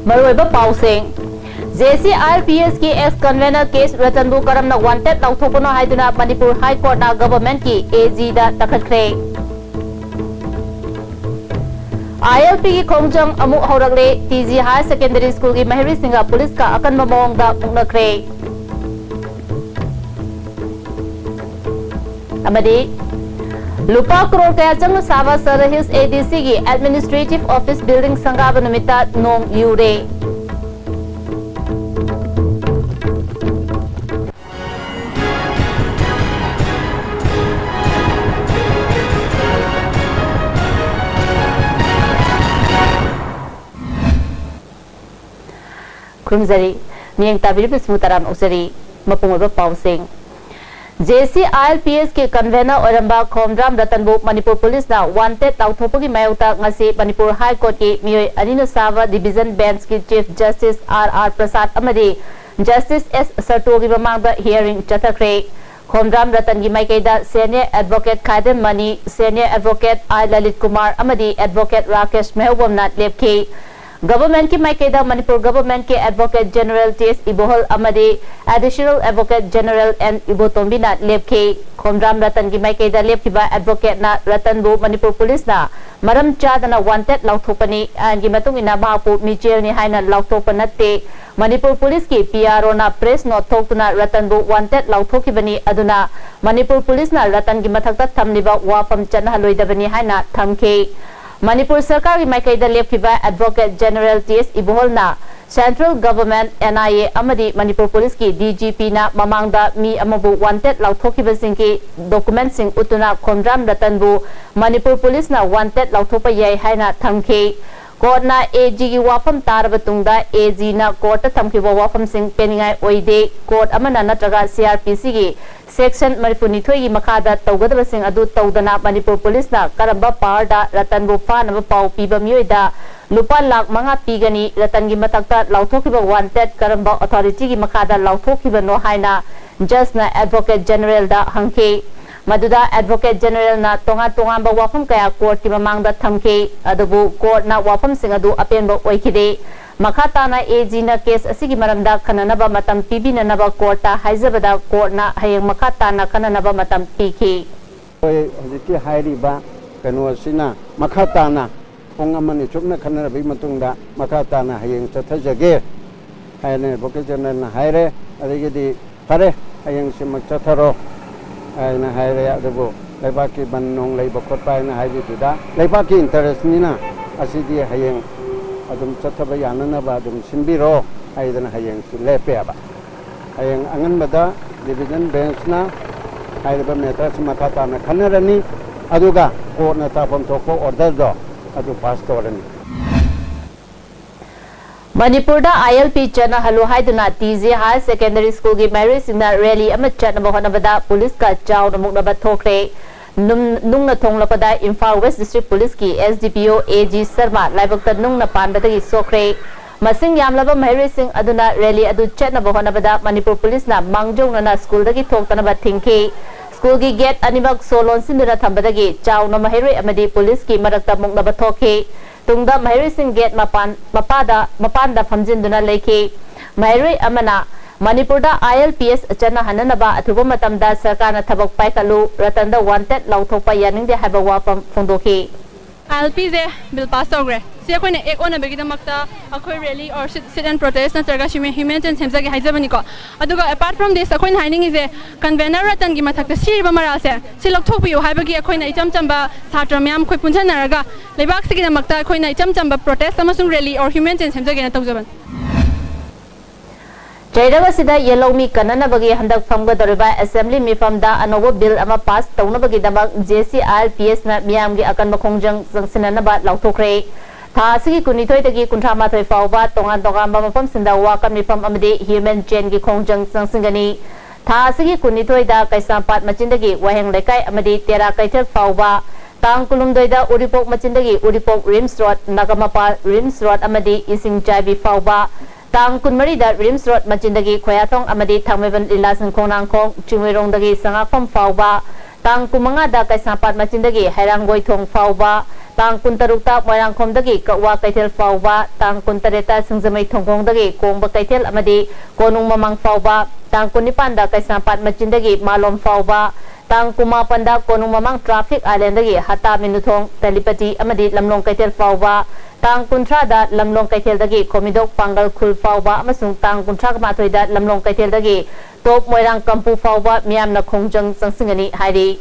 मरोइबा पाउसें JCRPS की ex convener केस रतनबु करमना वांटेड लौथोकनो हाइदुना मणिपुर हाई कोर्ट ना गवर्नमेंट की AG दा तखतख्रे ILP की खोंजंग अमु हौरगले TG हायर सेकेंडरी स्कूल की महरी सिंह पुलिस का अकन ममोंगदा मुक्नख्रे अमदी लुपा करोड़ कया चंग सावा सर हिल्स ADC की एडमिनिस्ट्रेटिव ऑफिस बिल्डिंग संगाब निमित्ता नोंग यूरे खुमजरी नियंग ताबिर बिस्मुतराम उजरी मपुंग पाउसिंग JCRPS के कन्वेनर औरंबा खोमराम रतनबु मणिपुर पुलिस ना वांटेड लाउथोपगी मायोता ngasi मणिपुर हाई कोर्ट की मियोय अनिनो सावा डिवीजन बेंच की चीफ जस्टिस RR प्रसाद अमदी जस्टिस S सरतो की ममांगदा हियरिंग चथख्रे खोमराम रतन की माइकेदा senior advocate Khaidem Mani senior advocate I Lalit Kumar अमदी advocate Rakesh मेहबूबना लेपखी गवर्नमेंट की माइकेदा मणिपुर गवर्नमेंट के एडवोकेट जनरल TS इबोहल अमदी एडिशनल एडवोकेट जनरल N इबोतोंबिना लेपखी खोमराम रतन की माइकेदा लेपखिबा एडवोकेट ना रतनबु मणिपुर पुलिस ना मरम चादना वांटेड लाउथोपनी एंगी मतुंगिना मापु मिचेलनी हाइना लाउथोप नत्ते मणिपुर पुलिस की PRO ना प्रेस नोट थोक्तुना रतनबु वांटेड लाउथोकिबनी अदुना मणिपुर पुलिस ना रतन की मथक्ता थमलिबा वाफम चनहलोइदबनी हाइना थमखी मणिपुर सरकार की माइकैदा लेपखिबा एडवोकेट जनरल TS इबोहल ना सेंट्रल गवर्नमेंट NIA अमदी मणिपुर पुलिस की DGP ना ममांगदा मी अमबु वांटेड लाउथोकिबसिंग की डॉक्यूमेंट सिंग उतुना खोमराम रतनबु मणिपुर पुलिस ना वांटेड लाउथोपा याई हाइना थमखी कोर्ट ना AG की वाफम तारबतुंगदा AG ना कोर्ट थमखिबा वाफम सिंग पेनिंगाई ओइदे कोर्ट अमना नत्रगा CRPC की सेक्शन मणिपुर की मखादा तौगदबसिंग अदु तौदना मणिपुर पुलिस ना करंबा पारदा रतनबु फानब पाउ पीबा मियोइदा लुपा लाख मंगा पीगनी रतन की मथक्ता लाउथोकिबा वांटेड करंबा अथॉरिटी की मखादा लाउथोकिबनो हाइना जज ना एडवोकेट जनरल दा हंखे मदुदा एडवोकेट जनरल ना तोंगा तोंगा वाफम कया कोर्ट की ममांगदा थमखे अदुबु कोर्ट ना वाफम सिंग अदु अपेनबा ओइखिदे मखाताना AG ना केस असिगी मरमदा खननबा मतम पीबिननबा कोर्टा हाइजबदा कोर्ट ना हयंग मखाताना खननबा मतम पीखी हजिकी हाइरिबा कनोसिना मखाताना पुंग अमनि चुकना खनरबि मतुंगदा मखाताना हयंग चथजगे हायने बोके जनरल हायरे अदिगिदि फरे हयंग सिमक चथरो हायना हायरे अदबो लेबाकी बननोंग लेबा खोटपायना हाइबिदुदा लेबाकी इंटरेस्ट निना असिदि हयंग अदुम चथबा याननबा अदुम सिनबिरो हायदना हयंग लेपेबा हयंग अंगनबदा डिवीजन बेंच ना हायरबा मेटर्स मखाताना खनरनी अदुगा कोर्ट ना ताफम थोको ऑर्डर दो अदु पास तोरनी मणिपुर दा ILP चना हलो हाइदुना TG हायर सेकेंडरी स्कूल की मैरी सिंगना रैली अम चनबा होनबदा पुलिस का चाव नमुकनबा थोखरे नुंगना थोंगलपदा इम्फाल वेस्ट डिस्ट्रिक्ट पुलिस की SDPO AG शर्मा लाइबक्ता नुंगना पानबदगी सोखरे मसिंग यामलबा मैरी सिंह अदुना रैली अदु चनबा होनबदा मणिपुर पुलिस ना मांगजोंगना स्कूल दगी थोक्तनबा थिंखे स्कूल की गेट अनिमक सोलोन सिंदुना थंबदगी चावना महरे अमदी पुलिस की मरक्ता मुकनबा थोखे तुंगदा महरे सिंह गेट मपानदा फमजिंदुना लेखे महरे अमना मणिपुर दा ILPS चना हननबा अथुबा मतमदा सरकारना थबक पाइकलु रतनदा वांटेड लाउथोपा यानिंगदे हाबा वाफम फोंदोखी ILP जे बिल पास तौग्रे से अखोइने एक ओनबेगिदमक्ता अखोइ rally or sit and protest नत्रगा ह्यूमैनिटेरियन सेमजागे हाइजबनिको अदुगा अपार्ट फ्रॉम दिस अखोइने हाइनिंग जे कन्वेनर रतन की मथक्ता सिरिबा मरासे सि लौथोकपियो हाइबगी अखोइने इचम चंबा छात्र म्याम खoi पुनसनरगा लेबाक सिगिदमक्ता अखोइने इचम चंबा प्रोटेस्ट अमसुंग रैली और ह्यूमैनिटेरियन सेमजागे तौजबन चैरगसिदा येलोमी कननबगी हंदक फमगदरिबा असेंबली मिफमदा अनोबो बिल अमा पास तौनबगिदमक JCRPS ना मियामगी अकन मखोंजंग जंगसिननबा लाउथोखरे थासिगी कुनिथोइदगी कुंथामाथोइ फावबा तोंगान तोंगांबा मफम सिंदा वाकम मिफम अमदे ह्यूमन चेन की खोंजंग जंगसिंगनी थासिगी कुनिथोइदा कैसांपाट मचिंदगी वहेंग लेकाय अमदे तेरा कैथक फावबा तांग कुलुमदोइदा उरिपोक मचिंदगी उरिपोक रिम्स रोड नागामापा रिम्स रोड अमदे इसिंग चाइबी फावबा तांग कुनमरीदा रिम्स रोड मचिंदगी खोयाथोंग अमदे थांगमेबन लीलासन खोंनांगखोंग चिंगवेरोंदगी संगाखोम फावबा तांग कुमंगादा कैसांपाट मचिंदगी हैरांगोइथोंग फावबा tang kuntarukta Moirangkhomdagi Kawa Kaithel Fauba tang kuntareta Singzamai Thongkongdagi Kongba Kaithel amadi Konung Mamang Fauba tang kunipanda Kaisampat Machindagi Malom Fauba tang kumapanda Konung Mamang Traffic Islandagi Hata Minuthong Talipati amadi Lamlong Kaithel Fauba tang kuntrada Lamlong Kaitheldagi Komidok Pangal Khul Fauba amasung tang kuntra mathoida Lamlong Kaitheldagi Top Moirang Kampu Fauba Miyamna Khongjang Sangsingani Hairi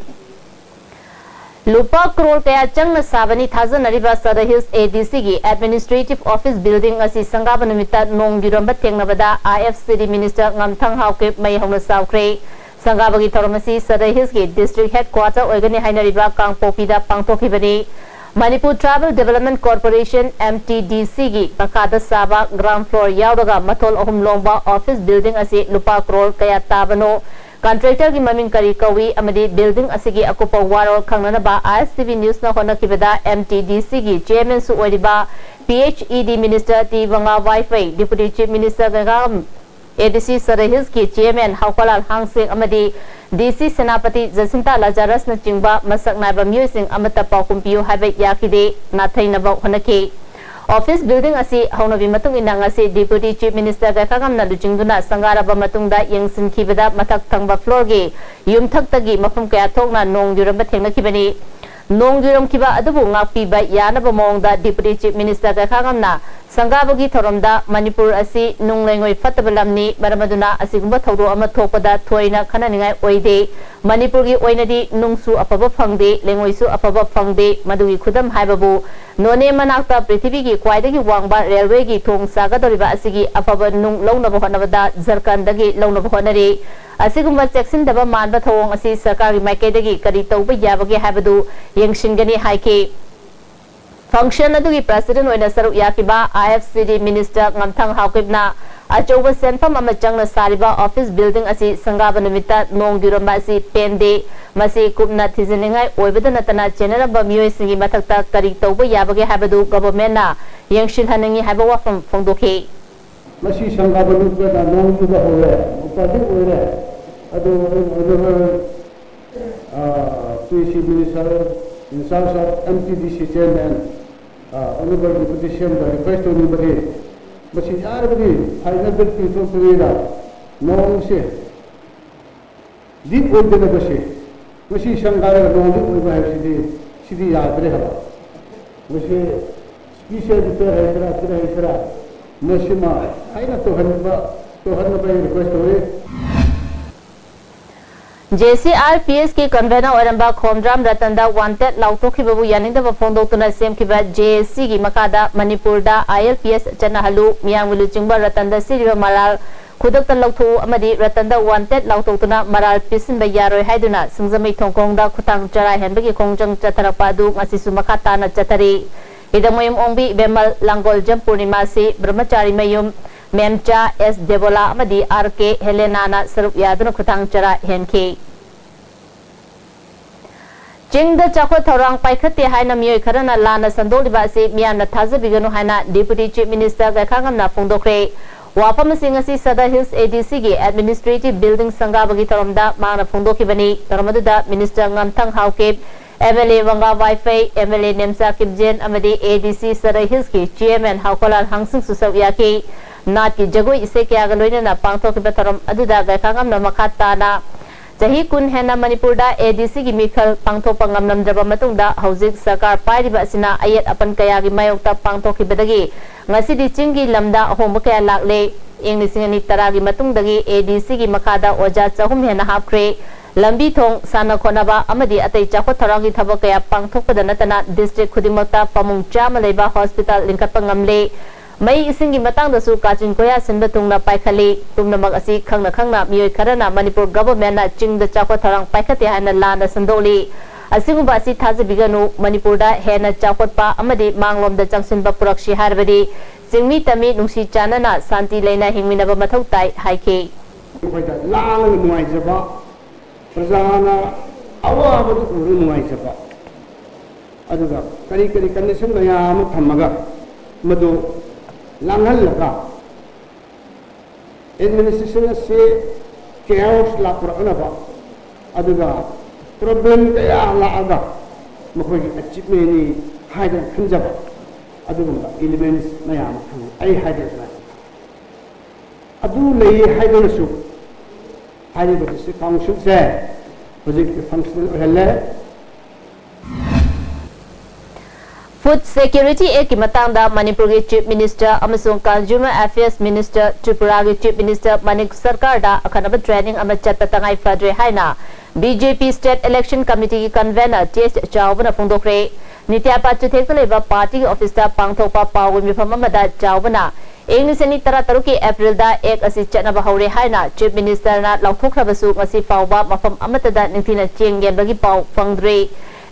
Lupa crore kaya changna sabani thajanariba Sada Hills ADC gi Administrative Office Building asi sangaba numita nong giramba tengnabada IFCD Minister Ngamthang Hauke mai hongna saukre sangaba gi thoramasi Sada Hills gi District Headquarter oigani hainariba Kangpokpida pangthokibani Manipur Travel Development Corporation MTDC gi pakada saba ground floor yawdaga mathol ahum longba office building asi lupa crore kaya tabano Contractor ki maming kari kawi amadi building asigi akupa warol khangnanaba ISTV News na honakibada MTDC gi chairman su oiriba PHED Minister T Wanga Wi-Fi Deputy Chief Minister Gagam ADC Sada Hills ki chairman Haukalal Hangsing amadi DC Senapati Jacinta Lazarus na chingba masak naiba musing amata paukumpiyo haiba yakide nathainaba honaki Office building asi haunabi matung inang asi Deputy Chief Minister Gakagam na lujingduna sangaraba matungda yengsin kibada matak thangba floor gi yumthak tagi mafum kaya thokna nong yuramba thengna kibani nong yuram kiba adubu ngakpi ba yanaba mongda Deputy Chief Minister Gakagam na sangabagi thoramda Manipur asi nunglengoi fatabalamni baramaduna asigumba thawdo ama thokpada thoina khananingai oide Manipur gi oinadi nungsu apaba phangde lengoisu apaba phangde madugi khudam haibabu None manakta Prithvi ki Kwaidagi Wangba Railway ki Thong Sagadoriba Asigi Apaba Nung Launaba Honavada Zarkandagi Launaba Honari Asigumba Jackson Daba Manba Thong Asi Sarkari Maikaidagi Kari Tauba Yabagi Habadu Yengshingani Haiki Function Adugi President Oina Saru Yakiba IFCD Minister Ngamthang Haukibna Achoba Senfam Amachangna Sariba Office Building Asi Sangaba Numita Nong Guramba Asi Pende Masi Kupna Tiziningai Oibada Natana Generaba Mui Singi Matakta Kari Tauba Yabagi Habadu Government na Yangshin Hanangi Habawa from Fondoke Masi Sangaba Numita Nong Yuba Ore Upadi Ore Adu PhD Minister in charge of MTDC Chairman Honorable Deputy Chairman request to anybody Masi Arabadi High-level people to read out Nong Se Deep Old Basi Masi Sangara Nong Uba City Yadreha Masi Special Repair Masima Aina to Hanaba request away JCRPS की convener औरंबा खोमद्राम रतनदा wanted लाउथोखिबबु यानिंदबा फोंदोक्तुना सेमखिबा JSC की मखादा मणिपुरदा ILPS चनहलु मियांगलु चिंबा रतनदा सिरिबा moral खुदक्ता लौथो अमदी रतनदा wanted लाउथोक्तुना moral पिसिनबा यारोय हाइदुना सिंगजमै थोंकोंगदा खुतांग चरा हेनबगी खोंजंग चथरपादु ngasisu makhatana chathari इदमयम ओंबी BEML Langol जम पूर्णिमासी ब्रह्मचारी मयुम मेमचा S Devola अमदी R K हेलेनाना सरुप यादुन खुतांग चरा हेनखे चिंग the चाखो थौरांग पाइखते हाइना मियोय Kharna लाना संदोलिबा से मियाना थाजबिगनु हाइना deputy chief minister गखांगमना फोंदोखरे वाफम सिंगसी सदा hills ADC गे administrative building संगाबगी थरमदा माना फोंदोखिबनी तरमदुदा minister ngamthang hauke MLA Wanga Wi-Fi MLA Nemsa Kipjen amadi ADC Sada Hills की chairman हाउकोलाल हांगसिंग सुसौया की नाट की जगोई इसे क्या गलोइने ना पांगथो की बतरम अदुदा गखांगम न मखाताना चाही कुन हेना मणिपुरदा ADC की मिखल पांगथो पंगम नमद्रबा मतुंगदा हौजिक सरकार पाइरिबा सिना अयत अपन कया की मायोक्ता पांगथो की बदगी ngasi चिंगी लमदा अहोम कया लाकले इंग लिसिंगनी तरा की मतुंगदगी ADC की मखादा ओजा चहुम हेना हापख्रे लंबी थोंग साना खोनाबा अमदी अतै चाखो थरांगी थबक कया पांगथोकपदा नतना डिस्ट्रिक्ट खुदिमक्ता पमुंग चाम लेबा हॉस्पिटल लिंकप ngamle मई इसिंगी मतंगदसु काचिन कोया सिनबा तुंगना पाइखली तुंगनमक असि खंगना खंगना मियोय खरना मणिपुर गवर्नमेंट ना चिंग द चाखो थरांग पाइखते हाना लाना संदोली असिगुबा असि थाजबिगनु मणिपुरदा हेना चाखोटपा अमदी मांगलोमदा चंगसिनबा पुरक्षि हारबदी चिंगमी तमी नुंसी चानना शांति लेना हिंगमिनबा मथौ ताई हाइखे लांग नुआइजबा प्रजाना अवाबदु उरु नुआइजबा अदुगा करी करी कंडीशन मयाम थमगा मदु लांगल लगा एडमिनिस्ट्रेशन से chaos लापुरनबा अदुगा प्रॉब्लम कया लागा मखोई अचिपमेनी हाइदन खंजब अदुगुम्बा एलिमेंट्स मयाम खंग आई हाइदन सना अदु लई हाइदनसु हाइदन डिस्ट्रिक्ट काउंसिल से प्रोजेक्ट फंक्शनल रहले फूड सिक्योरिटी एक्ट की मतंगदा मणिपुर के चीफ मिनिस्टर अमसुंग कंज्यूमर अफेयर्स मिनिस्टर त्रिपुरा के चीफ मिनिस्टर मणिक सरकार दा अखनब ट्रेनिंग अम चत तंगाई फद्रे हाइना बीजेपी स्टेट इलेक्शन कमिटी की कन्वेनर टेस्ट चावना फोंदोखरे नित्यापा चुथेक लेबा पार्टी ऑफिस दा पांगथोपा पावल मिफम अमदा चावना इंग्लिसनी तरा तरुक की अप्रैल दा एक असि चनब हौरे हाइना चीफ मिनिस्टर ना लौथोखरबसु ngasi फावबा मफम अमतदा निंथिना चेंग गेंबगी पाव फंगद्रे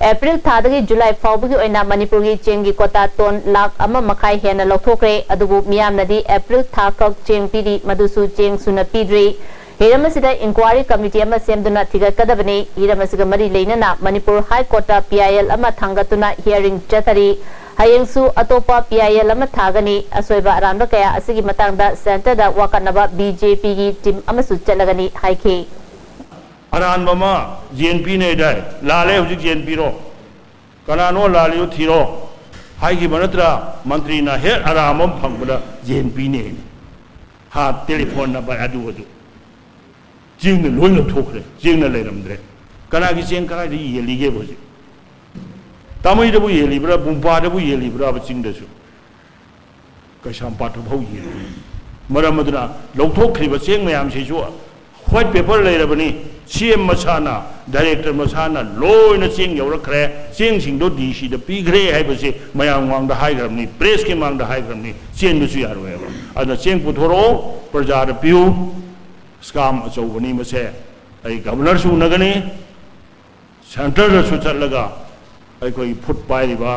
अप्रैल थादगी जुलाई फावबगी ओइना मणिपुर की चेंगी कोटा टोन लाख अमा मखाई हेना लौथोखरे अदुबु मियामनदी अप्रैल था कक चेंग पीरी मदुसु चेंग सुना पीद्रे हिरमसिदा इंक्वायरी कमिटी अमा सेमदुना थिगकदबने हिरमसिगा मरी लेनना मणिपुर हाई कोर्ट पीआईएल अमा थांगतुना हियरिंग चतरी हयेंसु अतोपा पीआईएल अमा थागनी असोइबा अरानबा कया असिगी मतंगदा सेंटर दा वाकनबा बीजेपी की टीम अमसु चलगनी हाइखे अरानबमा जेएनपी ने दाय लाले हुजिक जेएनपी रो कनानो लालियो थीरो हाइगी बनत्रा मंत्री ना हे अरामम फंगबदा जेएनपी ने हा टेलीफोन नंबर अदु जिंग ने लोइन थोखरे जिंग ने लेरमद्रे कना की चेंग कना दी येलीगे बोजी तामई दबु येलीब्रा बुंपा दबु येलीब्रा बचिंग दसु कशाम पाटु भौ येली मरमदना लौथोखरिबा चेंग मयाम सेजो व्हाइट पेपर लेरबनी सीएम मसाना डायरेक्टर मसाना लोइन चेंग यौरखरे चेंग सिंगदो डीसी द पीग्रे हाइबसे मयाम वांग द हाइग्रमनी प्रेस के मांग द हाइग्रमनी चेंग दुसु यारोएबा अदा चेंग पुथोरो प्रजा द पियु स्काम अचौबनी मसे आई गवर्नर सु नगनी सेंटर सु चलगा आई कोई फुट पाइरिबा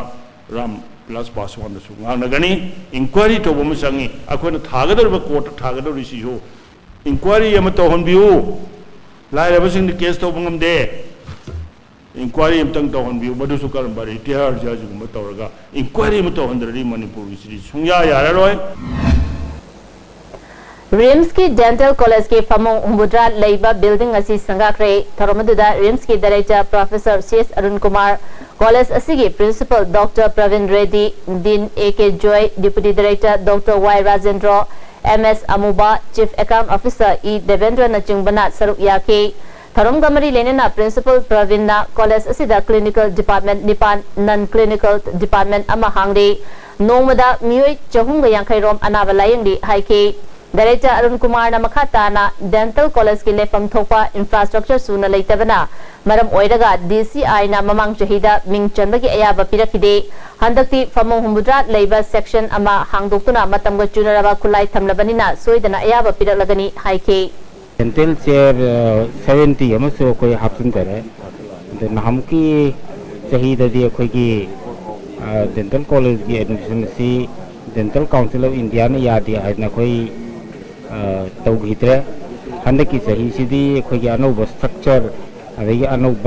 राम प्लस पासवान सु nganagani इंक्वायरी तो बमसंगी अखोना थागदरबा कोर्ट थागदरिसिजो इंक्वायरी अमा तौहनबियु लाइरबसिंग केस तो बंगमदे इंक्वायरी अमतंग तौहनबियु मदुसु करंबा रिटायर जज गुम तौरगा इंक्वायरी अमा तौहनदरदि मणिपुर सिरि सुंया याररोय रिम्स की डेंटल कॉलेज के फमोंग हुमुद्रा लेबा बिल्डिंग असी संगाखरे थरोमदुदा रिम्स की director professor C S Arun Kumar college असिगी principal doctor Praveen Reddy dean A K Joy deputy director doctor Y Rajendra M S Amuba chief account officer E Devendra नचिंगबना सरुक याके थरोम गमरी लेनेना प्रिंसिपल प्रवीण ना कॉलेज असिदा क्लिनिकल डिपार्टमेंट निपान नॉन क्लिनिकल डिपार्टमेंट अमा हांगरे नोमदा मियोय चहुंग यांखै रोम अनाबा लायंगदी हाइके डायरेक्टर अरुण कुमार ना मखाताना डेंटल कॉलेज के लेफम थोपा इंफ्रास्ट्रक्चर सुना लेतबना मरम ओइरगा डीसीआई ना ममांग चहिदा मिंग चंबगी अयाबा पिरखिदे हंदक्ति फमो हुमुद्रा लेबा सेक्शन अमा हांगदोक्तुना मतमग चुनरबा खुलाई थमलबनिना सोइदना अयाबा पिरखलगनी हाइके डेंटल चेयर 70 अमसो कोई हापसिन करे नहमकी चहिददी अखोगी डेंटल कॉलेज की एडमिशन सी डेंटल काउंसिल ऑफ इंडिया ने यादी है कोई तौहीद्रे हंदकी सही सिदी अखोगी अनौब स्ट्रक्चर अदगी अनौब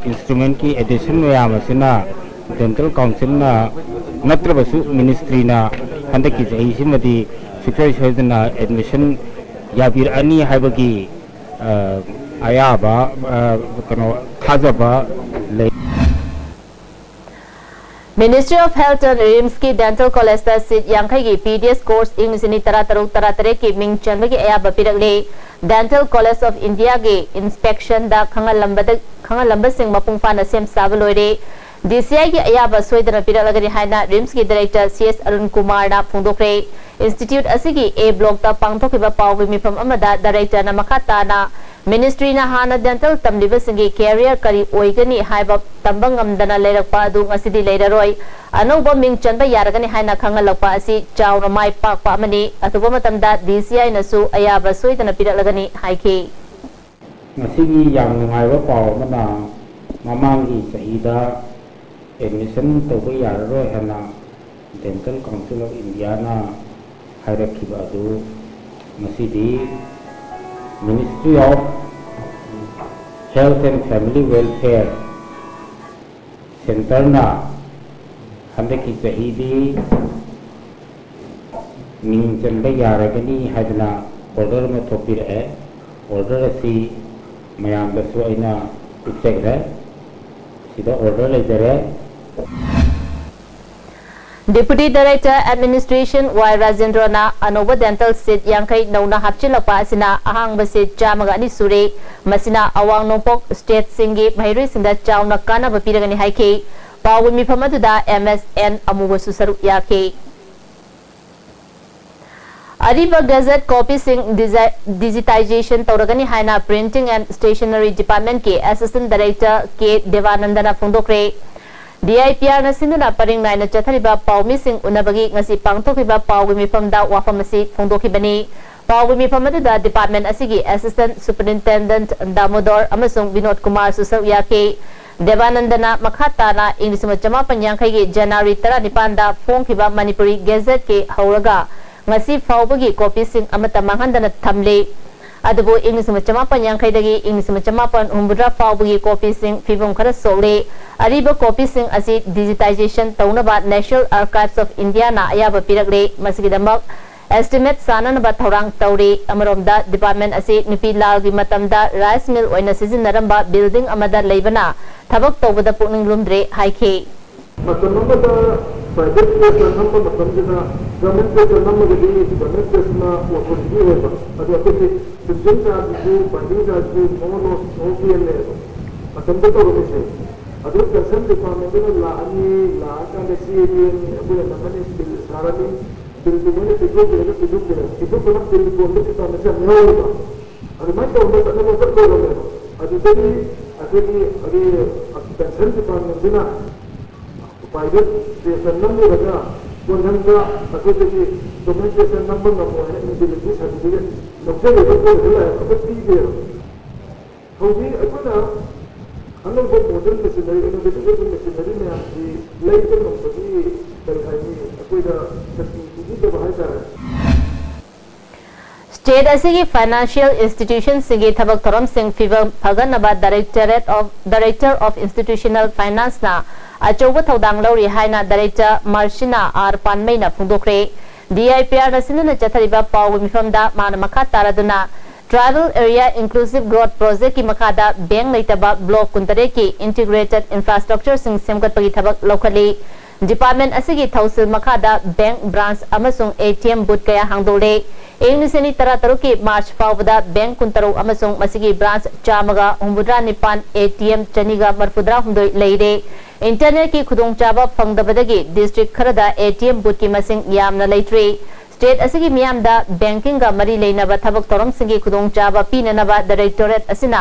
इंस्ट्रूमेंट की एडिशन मयामसिना डेंटल काउंसिल ना नत्रबसु मिनिस्ट्री ना हंदकी सही सिमदी सिक्योर सोदना एडमिशन याबिर अनि हाइबगी अयाबा कनो थाजबा ले ministry of health and RIMS की डेंटल कॉलेज ता सीट यांखै की पीडीएस कोर्स इंग्लिसनी तरा की मिंग चंबगी अयाबा पिरगले डेंटल कॉलेज ऑफ इंडिया के इंस्पेक्शन दा खंगलंबसिंग मपुंग फाना सेम साब लोइरे डीसीआई की अयाबा सोइदना पिरगलगनी हाइना रिम्स की डायरेक्टर सीएस अरुण कुमार ना फोंदोखरे इंस्टीट्यूट असिगी ए ब्लॉक ता पांगथोकिबा पावगी मिफम अमदा डायरेक्टर ना मखाताना मिनिस्ट्री ना हाना डेंटल तमलिबसिंगी कैरियर करी ओइगनी हाइबा तंबंगमदना लेरकपा अदु ngасidi लेररोय अनौब मिंग चंबा यारगनी हाइना खंगलकपा असि चाउना माइ पाकपा अमनी अतुबा मतमदा डीसीआई नसु अयाबा सोइदना पिरगलगनी हाइखे ngасigi yang nungaiba paw mana mamangi sahida admission tawba yararo hana dental council of india na hairakhiba adu ngasidi Ministry of Health and Family Welfare Center na handaki sahidi ming chanda yaragani hadna order ma thopir hai order asi mayam da su aina check hai sida order le jare Deputy Director Administration Y Rajendra Anova Dental Seat Yankai Nona Hapchilapa Sina Ahang Basit Jamagani Sure Masina Awang Nopok State Singi Mahiri Sinda Chauna Kana Bapiragani Haike Pawumi Pamatuda MSN Amubasu Saru Yake Ariba Gazette Copy Sing Digitization Tauragani Haina Printing and Stationery Department Ke Assistant Director K Devanandana Fundokre DIPR na sinuna paring na chathariba pawmi sing unabagi ngasi pangtokriba pawmi mifamda wafamasi phongdokibani pawmi mifamada department asigi assistant superintendent Damodar amasung Vinod Kumar Susau yake Devanandana makhatana English chama panyankhai ge January 19 da phongkiba Manipuri Gazette ke hauraga ngasi fawbagi copy sing amata manghandana thamle Adubo English chama panyankhai dagi English chama pan humbra fawbagi copy sing fibum khara sole Ariba copy sing asi digitization taunaba National Archives of India na ayaba piragre masigidamak estimate sananaba thorang tauri amaromda department asi nipilal gi matamda rice mill oina sizinaramba building amada leibana thabak tawbada pukning lumdre haike matamada private sector number matamda government sector number gi government sector na wakoti hoba adu akoti citizen charge gi funding charge gi mono OPL le matamda to romise Adu concern department la ani la ka le si ni abu na mani bil sarani bil dumene tigo bil tigo ko bil ko bil ta na sa no adu mai to na na ko ko lo adu tadi adi concern department dina private station number daga ko nanga adu tadi domain station number na mo ne bil ko sa bil no ko ko la ko ti de hobi akuna Ano ba modern machinery innovative machinery में आपकी life में सभी तरह कोई ना तकनीकी तो बाहर जा रहा है State asigi financial institution singi thabak thorom sing fivang phaganaba Director of Institutional Finance na achoba thodang lori haina Director Marshina R Panmei na phungdokre DIPR na sinuna chathariba pawu mifamda mana makha taraduna Tribal Area Inclusive Growth Project ki makada bank naitaba block kuntare ki integrated infrastructure sing semkat pagi thabak locally department asigi thausil makada bank branch amasung ATM booth kaya hangdole engliseni tarataru ki March fawda bank kuntaro amasung masigi branch chamaga humbudra nipan ATM chaniga marfudra humdoi leide internet ki khudong chaba phangdabadagi district kharada ATM booth ki masing yamna leitre State asigi miyamda banking ga mari leinaba thabak torom singi khudong chaba pinanaba directorate asina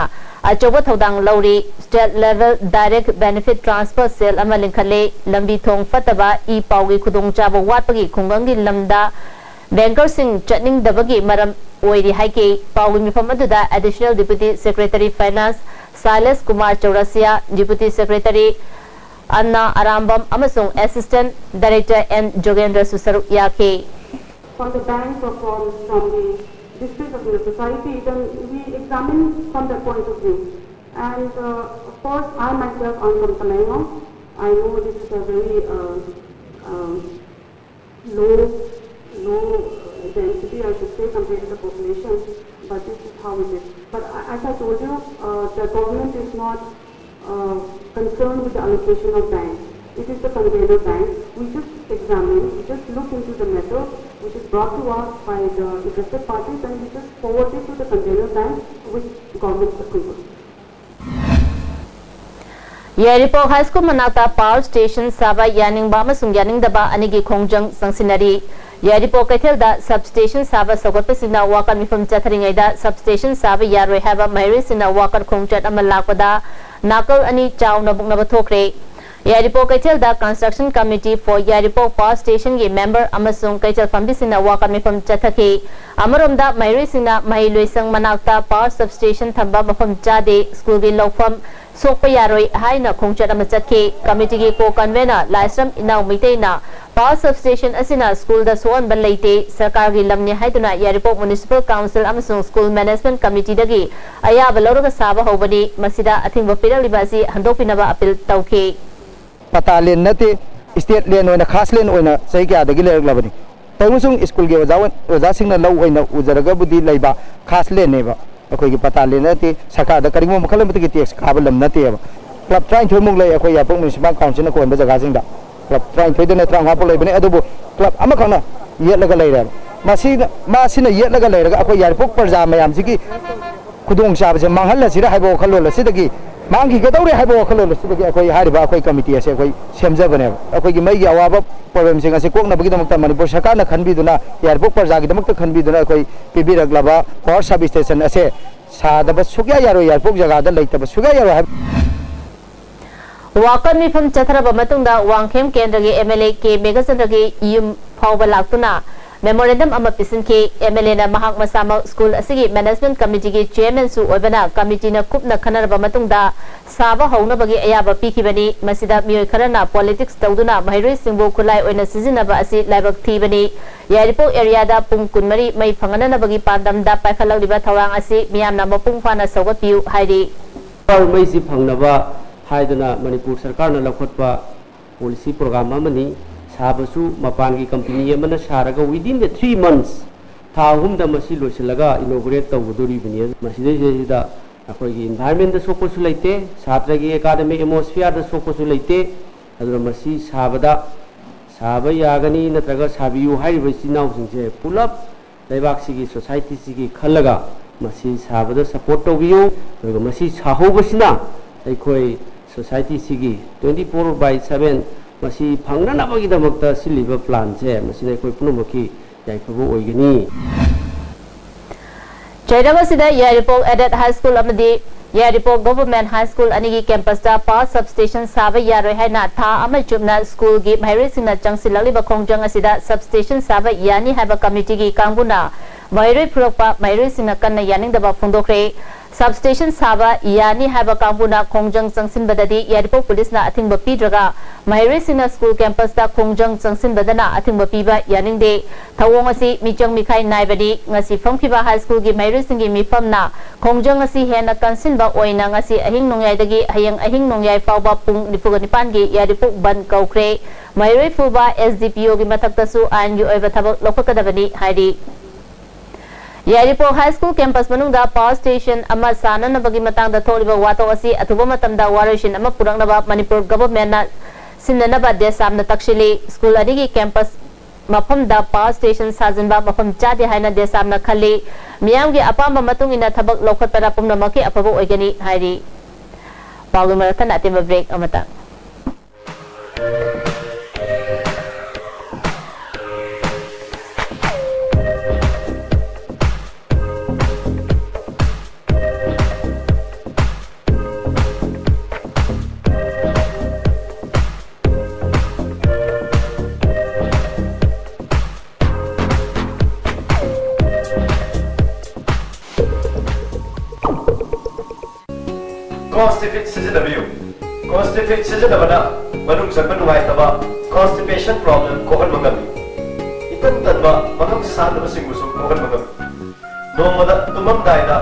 achoba thodang lauri state level direct benefit transfer cell ama linkhale lambi thong fataba e pawgi khudong chaba watpagi khungangi lamda banker sing chatning dabagi maram oiri haike pawgi mifam aduda additional deputy secretary finance Silas Kumar Chaurasia deputy secretary Anna Arambam amasung assistant director N Jogendra Susaru yake from the bank or from the district of the society, then we examine from that point of view. And of course, I myself am from Tamango. I know this is a very low density, I should say, compared to the population, but this is how it is. But as I told you, the government is not concerned with the allocation of banks. It is the conveyor bank. We just examine, we just look into the matter which is brought to us by the interested parties and we just forward it to the conveyor bank with government approval. Yaripok High School Manata Power Station Saba Yaning Bama Sungyaning Daba Anigi Kongjang Sangsinari Yaripok Kaitelda Substation Saba Sogopasina Wakar Mifam Chatharingaida Substation Saba Yarwe Haba Marisina Wakar Kongjat Amalakpada Nakal Ani Chow Nabuk Nabatokre Yaripok Kaitelda Construction Committee for Yaripok Power Station Ge member Amasung Kaitel Fambisina Wakar Mifam Chathaki Amaromda Marisina Mahiluisang Manakta Power Substation Thamba Mafam Jade School Ge Lofam Sokpa Yaroi Haina Kongchat Amachatki Committee Ge Co-Convener Laisram Inau Mitaina Power Substation Asina School da Soan Balaite Sarkar Ge Lamni Haiduna Yaripok Municipal Council Amasung School Management Committee Dagi Aya Baloroga Saba Hobani Masida Ating Bapira Libasi Handopinaba Appeal Tauki Pata len nate state len oina khas len oina sai kya dagi le labani tamusung school ge oja sing na law oina ujaraga budi laiba khas len ne ba akoi gi pata len nate saka da karingo makhalam ti tax khabalam nate ba club trying to mung lai akoi yapong municipal council na ko ba jaga sing da club 33 35 पो लेबने अदुबो club अमा खना येलगा लेरे मासिना येलगा लेरगा अखो यारपोक प्रजा मयाम सिगी खुदोंग चाबसे मांगहल सिरा हाइबो खलोल सिदगी मांगी गदौरे हाइबो खलोल सिदगी अखोई हारिबा अखोई कमिटी असे अखोई सेमजबने अखोई मई अवाब प्रॉब्लम सिंग असे कोकनबगीदमक मणिपुर सरकारना खनबीदुना एयरपोर्ट प्रजागीदमक खनबीदुना अखोई पिबिरगलबा पावर सर्विस स्टेशन असे सादब सुग्या यारो एयरपोर्ट जगह लेतब सुग्या यारो वाकन मिफम चथरब मतुंगदा वांगखेम केंद्र के एमएलए के मेगाचंद्र के युम फाउब लाक्तुना मेमोरेंडम अमा पिसनके एमएलए ना महाक मसामक स्कूल असिगी मैनेजमेंट कमिटी के चेयरमैन सु ओबना कमिटी ना कुपना खनरब मतुंगदा साबा हौनबगी अयाबा पीखिबनी मसिदा मियोय खरना पॉलिटिक्स तौदुना महिरोय सिंबो खुलाई ओइना सिजिनबा असि लाइबक थीबनी यारिपो एरिया दा पुंग कुनमरी मई फंगननबगी पांदमदा पाइखललिबा थौरांग असि मियामना मपुंग फाना सौगतपियु हाइदि मई सि फंगनबा हाइदना मणिपुर सरकार ना लखोटपा पॉलिसी प्रोग्राम अमनी साबसु मपान की company Amna सारगा within the 3 months था हुमदा मसी लोइसलगा इनोग्रेट तौबदोरी बनि मसिदैदा अखोगी एनवायरनमेंट द सोकोसु लेते छात्र की एकेडमिक एटमॉस्फेयर द सोकोसु लेते अदुरा मसी साबदा साब यागनी नत्रगा साबियु हाइबो सिनाउ सिंजे पुलप लेबाक सिगी सोसाइटी सिगी खलगा मसी साबदा सपोर्ट तौबियु अदुगा मसी साहोबसिना अखोई सोसाइटी सिगी 24/7 मसी फंगनबगीदमक्ता सिलिबा प्लान से मसी अखोई पुनमखी याइफबो ओइगनी चैरगसिदा यारिपोक एडेड हाई स्कूल अमदी यारिपोक गवर्नमेंट हाई स्कूल अनिगी कैंपस दा पावर सबस्टेशन साबा यारोय हाइना था अमा चुमना स्कूल गी महिरोसिना चंगसिललिबा खोंजंग असिदा सबस्टेशन साबा यानी हाइबा कमिटी गी कांगुना महिरोय फुरकपा महिरोसिना कन्ना यानिंगदबा फोंदोखरे सबस्टेशन साबा यानी हाइबा कांगुना खोंजंग चंगसिनबददी यारिपोक पुलिसना अथिंगबा पीद्रगा महिरोसिना स्कूल कैंपस दा खोंजंग चंगसिनबदना अथिंगबा पीबा यानिंगदे थवोंग असि मिचंग मिखाई नाइबदी ngasi फंगखिबा हाई स्कूल गी महिरोसिंगी मिफमना खोंजंग असि हेना कंसिनबा ओइना ngasi अहिंग नोंयाइदगी हयंग अहिंग नोंयाइ फावबा पुंग 9:9 गी यारिपोक बन कौखरे महिरोय फुबा एसडीपीओ गी मथक्तसु आइन गी ओइबा थबक लौखकदबनी हाइदि यारिपोक हाई स्कूल कैंपस मनुंगदा पावर स्टेशन अमा साननबगी मतंगदा थोरिबा वातो असि अथुबा मतमदा वारोइशिन अमा पुरंगनबा मणिपुर गवर्नमेंट ना सिन्ननबा देसामना तक्षिली स्कूल अनिगी कैंपस मफमदा पावर स्टेशन साजनबा मफम चादे हाइना देसामना खल्ली मियामगी अपाम मतुंगिना थबक लौखतरा पुमनमकी अफबो ओइगनी हाइरि पाउगी मरथन अतिम break अमता Constipate sizinabiyu. Constipate sizinabana manung sakman nuwaitaba constipation problem kohan magami. Itan tanba manung sanaba singusum kohan magami. Nomada tumam daida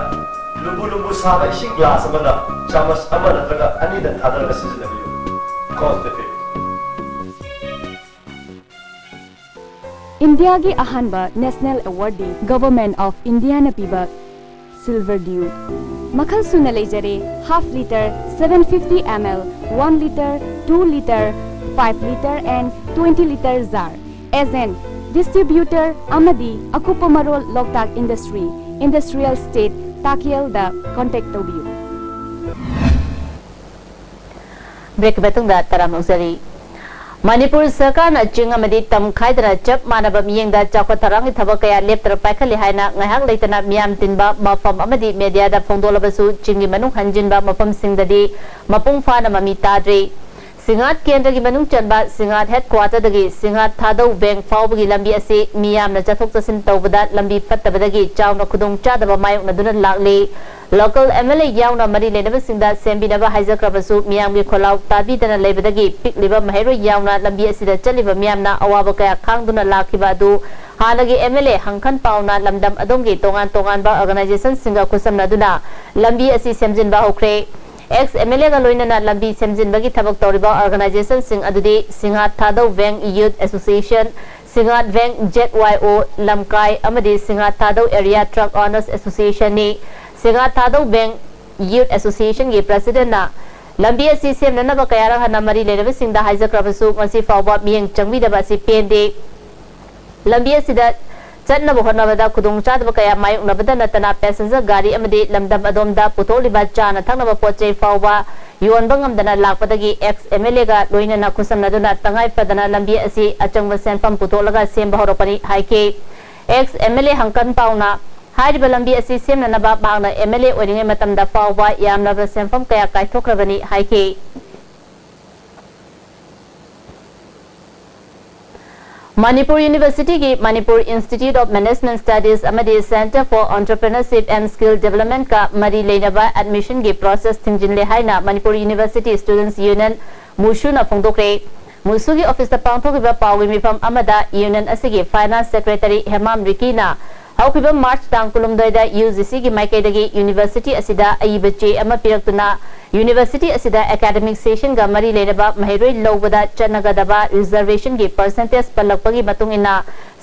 lubu saba ising glass amana chamas amana traga anida thadaraga sizinabiyu. Constipate. India की अहानबा national awardee government of India न पीबा silver dew मखल सुन लेजरे half litre 750 ml 1 liter 2 liter 5 liter and 20 liter jar as an distributor amadi akupa marol loktak industry industrial state takiel da contact tobiu break betung da taram uzari Manipur सरकार न चिंगमदी तम खाइदना चप मानब मियंगदा चाखो थरांग थबक कया लेप्तर पाइखली हाइना ngahak leitana मियाम तिनबा मफम अमदी मीडिया दा फोंदोलबसु चिंगी मनु हंजिनबा मफम सिंगददी मपुंग फाना mummy ताद्रे सिंगात केंद्र की मनु चनबा सिंगात हेडक्वार्टर दगी सिंगात थादौ बैंक फावबगी लंबी असे मियाम न चथोक चसिन तौबदा लंबी फत्तबदगी चावना खुदोंग चादबा मायोक नदुना लागले लोकल एमएलए यावना मरी लेनबा सिंगदा सेंबिनबा हाइजक्रबसु मियाम की खोलाव ताबीदना लेबदगी पिकलिबा महिरो यावना लंबी असिदा चलिबा मियामना अवाब कया खांगदुना लाखिबा दु हानगी एमएलए हंखन पावना लमदम अदोंगी तोंगान तोंगानबा ऑर्गेनाइजेशन सिंगा खुसमनदुना लंबी असी सेमजिनबा होख्रे एक्स एमएलए का लोइनना लंबी सेमजिनबगी थबक तौरिबा ऑर्गेनाइजेशन सिंग अदुदी Singngat Thadou bank youth association Singngat bank ZYO लमकाई अमदी Singngat Thadou area truck owners association ने Singngat Thadou bank youth association के प्रेसिडेंट ना lambi asi semnanaba kayarang hana mari leirabasingda haijakrabasu ngasi fawba miyeng changmidaba asi pende lambi asida चटनब होनबदा खुदुंग चादब कया मायुकनबदा नतना पैसेंजर गाड़ी अमदि लमदम अदोमदा पुथोलिबा चाना थंगनब पोचै फावबा योनबा ngamdana lakpadagi ex MLA ga loinana खुसमनदुना तंगाई Fadna लंबी असि अचंगब सेंफम पुथोलगा सेंबा होरपनि हाइके ex MLA हंकन पाउना हाइरिबा लंबी असि सेमननबा बागना MLA ओरिंगे मतमदा फावबा यामनबा सेंफम कया काइथोक्रबनि हाइके Manipur University की Manipur Institute of Management Studies अमदी Center for Entrepreneurship and Skill Development का मरी लेनबा admission की process थिंजिन ले हाइना Manipur University Students Union मुशु न फोंदोक्रे मुशु की ऑफिस ता पांथोकिबा पाउगी मिफम अमदा यूनियन असिगी फाइनेंस सेक्रेटरी हेमाम रिकीना हौकिबा मार्च तांग कुलुमदोइदा UGC की माइकेदगी यूनिवर्सिटी असिदा अइबचे अमा पिरक्तुना यूनिवर्सिटी असिदा एकेडमिक सेशन का मरी लेनबा महिरोई लौबदा चनगदबा रिजर्वेशन की परसेंटेज पलकपगी मतुंगिना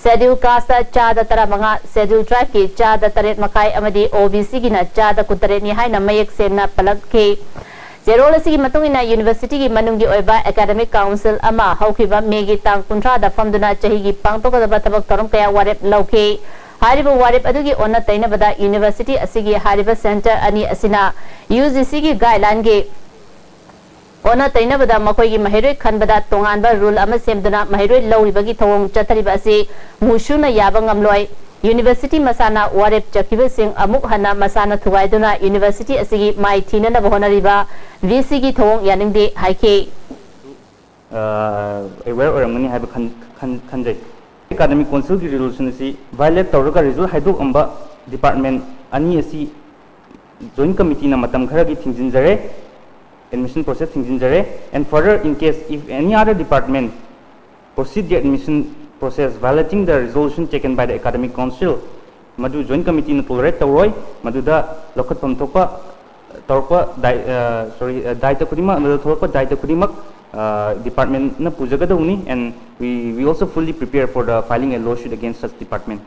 शेड्यूल कास्ट चादा 15 शेड्यूल ट्राइब की चादा 3 मखाई अमदी OBC की ना चादा 3 नि हाइना मयक सेना पलकखे जेरोल असिगी मतुंगिना यूनिवर्सिटी की मनुंगी ओइबा एकेडमिक काउंसिल अमा हौखिबा मेगी तांग 15 दा फमदुना चहीगी पांगतोकदबा तबक तरुम कया वारेप लौखे हारिबा वारेप अदुगी ओना तैनबदा यूनिवर्सिटी असिगी हारिबा सेंटर अनि असिना UGC की गाइडलाइन के ओना तैनबदा मखोइगी महिरोई खनबदा तोंगानबा रूल अमा सेमदुना महिरोई लौरिबगी थवंग चतरिबा असि मुशुना याबा ngamloi यूनिवर्सिटी मसाना वारेप चकिबसिंग अमुक हना मसाना थुगाइदुना यूनिवर्सिटी असिगी माइ थीनना बहोनरिबा VC की थवंग यानिंगदे हाइके अवेयर ओरमनी हाइबा खनजै एकेडमिक काउंसिल की रेजोल्यूशन से वायलेट तौरगा रिजल्ट हाइदोक अंबा डिपार्टमेंट अनि असि जॉइंट कमिटी ना मतम खरा की थिंजिनजरे एडमिशन प्रोसेस थिंजिनजरे and further in case if any other department proceed the admission process violating the resolution taken by the academic council madu joint committee na tolerate tawroi maduda lokhat pam thokpa torpa daita kudima madu thokpa daita kudimak department na pujagada uni and we also fully prepare for the filing a lawsuit against such department.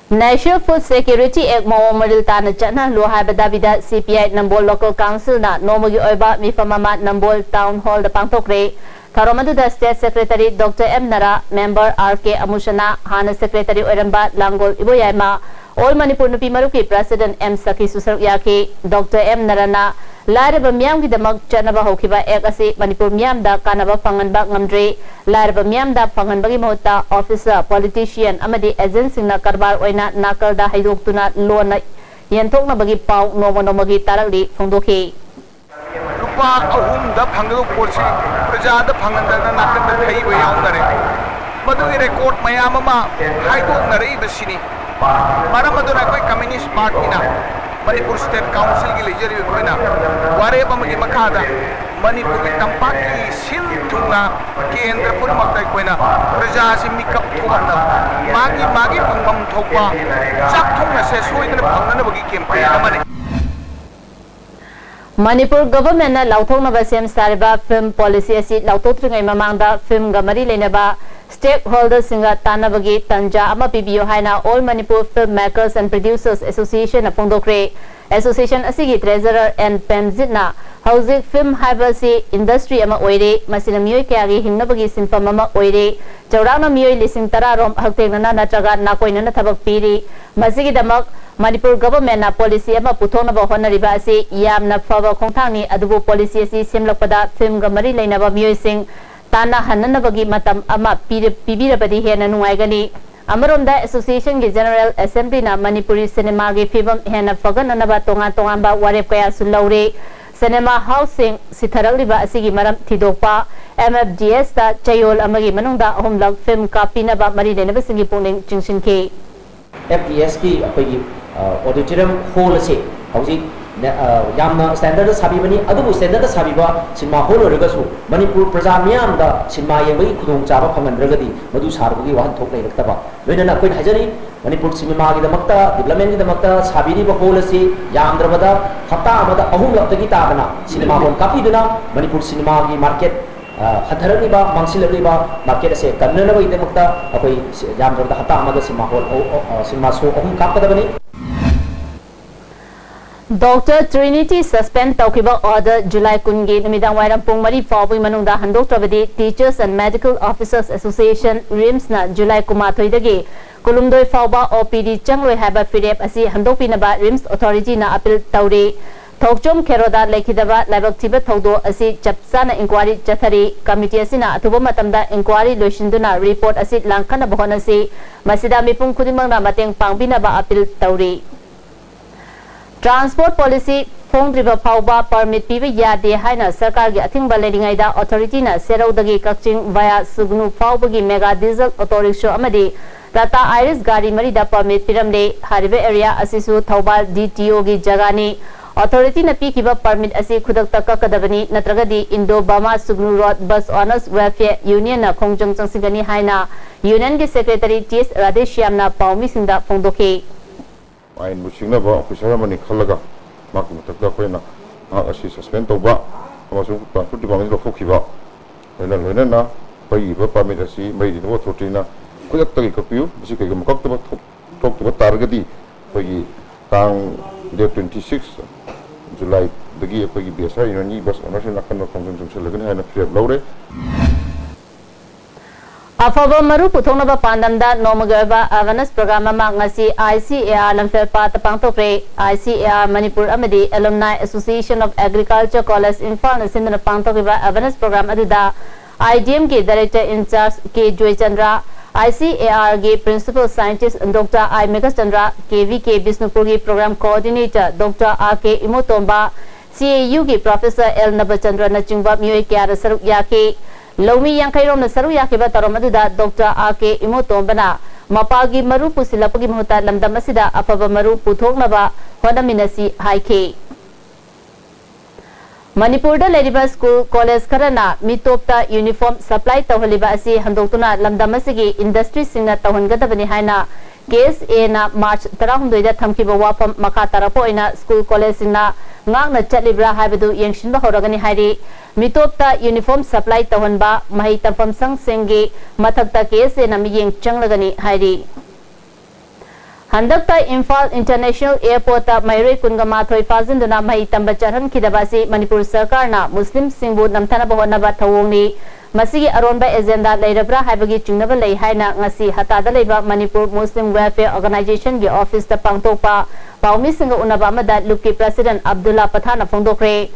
National Food Security Act Mawamoril Tana Chana Lohai Badabida CPI Nambol Local Council na Nomogi Oiba Mifamama Nambol Town Hall the Pangtokre Tharomadu the State Secretary Dr. M. Nara Member R.K. Amushana Hana Secretary Oramba Langol Iboyama All Manipur Nupi Maruki President M. Saki Susar Yaki Dr. M. Narana Laraba Miam ki damak chanaba hokiba ek ase Manipur Miam da kanaba panganba ngamdre Laraba Miam da panganbagi mahota officer politician amadi agency na karbar oina nakal da haidoktuna loan na yenthok na bagi pau nomagi taragdi phongdokhi Lupa ahum da phangdo porsi praja da phangandana nakal da thai ba yaunare madu record mayam ma haidok na rei basini maramaduna koi communist party na Manipur State Council की laser भी कोई ना वारे बमगी मकादा मणिपुर की तंपाकी सिल थुंगा केंद्र पुर मक्ता कोई ना प्रजासी मिकअप थोगना मागी पंगम थोपा चक थुंगा से सोई तने पंगना बगी कैंपेन मने Manipur government na lauthokna basem sariba film policy asi lautotrungai mamangda film gamari lenaba stakeholders singa tanabagi tanja ama pibiyo haina All Manipur Filmmakers and Producers Association apongdokre association asigi treasurer and penzitna housing film haibasi industry ama oire masina miyoi kyagi hingnabagi sinfam ama oire chawrana miyoi lising tararom haktenna natraga nakoina na thabak piri masigi damak Manipur government na policy ama puthona ba honariba asi yamna phaba khongthangni adubu policy asi semlakpada film gamari leinaba miyoi sing Tana Hananabagi Matam Ama Pibirabadi Hena Nuaigani Amarunda Association ki General Assembly na Manipuri Cinema ki Fibam Hena Fagan Anaba Tonga Tongamba Warepkaya Sulaure Cinema Housing Sitharaliba Asigi Maram Tidokpa MFDS ta Chayol Amagi Manunda Homelag Film Copy Naba Maridena Singi Pungling Jingshin K FDS ki apagi auditorium hall se hauji yamna standard sabibani adubu standard sabiba cinema hall regasu Manipur praja miyam da cinema yengi khudong chaba phangandragadi madu sarbugi wahan thoknai raktaba loinana koi hajari Manipur cinema gi damakta development gi damakta sabini ba hall se yamdrabada hapta amada ahum laktagi tabana cinema hall kapiduna Manipur cinema gi market hatharani ba mangsilani ba market ase kannana ba idamakta akoi yamdrabada hapta amada cinema hall cinema show ahum kapadabani Dr. Trinity suspend taukiba order July kungi numidang wairam pung mari fawbui manungda handok trabadi Teachers and Medical Officers Association RIMS na July kumathoi dagi kulumdoi fawba OPD changloi haba firep asi handok pinaba RIMS authority na appeal tauri Thokchom Keroda Lekidaba Labak Tibet Thodo asi chapsana inquiry chathari committee asina athuba matamda inquiry loishinduna report asi langkana bohona si masida mipung khudimang na mateng pangbina ba appeal tauri Transport policy phone driver fawba permit piba yade haina sarkar gi athingba leningai da authority na serau dagi kakching via sugnu fawbagi mega diesel auto rickshaw amadi Tata Iris gari mari da permit piramde haribe area asisu Thobal DTO gi jagani Authority na pikiba permit asi khudak takakadabani natragadi Indo Burma Sugnu Road Bus Owners Welfare Union na khongjong changsingani haina Union gi Secretary TS Radeshyam na paumi singda phongdoke Ain busingna ba officer mani khalaga mak mutakda koina asi suspend toba amasung transport department ro khokhiba loina na pai ba permit asi mai di no thotina khudak tagi kapiu bisi kai makak to tok to targadi pai tang day 26 July dagi pai BSI ni bus owners na kan khongjong changselagan haina free lore Afaba maru puthonaba pandamda nomagaba awareness program ma ngasi ICAR lamfer pa tapang tokre ICAR Manipur amadi Alumni Association of Agriculture College Imphal na sindana pangtokiba awareness program aduda IDM ke director in charge K Joy Chandra ICAR के principal scientist Dr. I Megas Chandra KVK Bisnupur के program coordinator Dr. R.K. Imotomba CAU के professor L Nabachandra Nachingba Myoy Kyara Saruk Yake Lomi Yankairom na Saruk Yake Batarom Aduda Dr. R.K. Imotombana Mapagi Maru Pusilapagi Muhuta Lamdamasida Apaba Maru Puthoknaba Hodaminasi Haike Manipur da leriba school college karana mitopta uniform supply tawhaliba asi handoktuna lamdamasigi industry singna tawhangadabani haina case a na March 12 da thamkiba wafam makha tarapo ina school college singna ngakna chatlibra haibadu yengshinba horagani hairi mitopta uniform supply tawhanba mahi tarfam sang sengge mathakta case na miyeng changlagani hairi Handakta Imphal International Airport ta Mairoi Kungama Thoi Fazinduna Mahi Tamba Charhan Kidabasi Manipur Sarkar na Muslim Singbu Namthana Bahonaba Thawongni Masigi Aronba Agenda Leirabra Haibagi Chingnaba Lei Haina Ngasi Hatada Leiba Manipur Muslim Welfare Organization gi office ta pangtokpa Paumi Singa Unaba Amada Lupki President Abdullah Pathana Phongdokre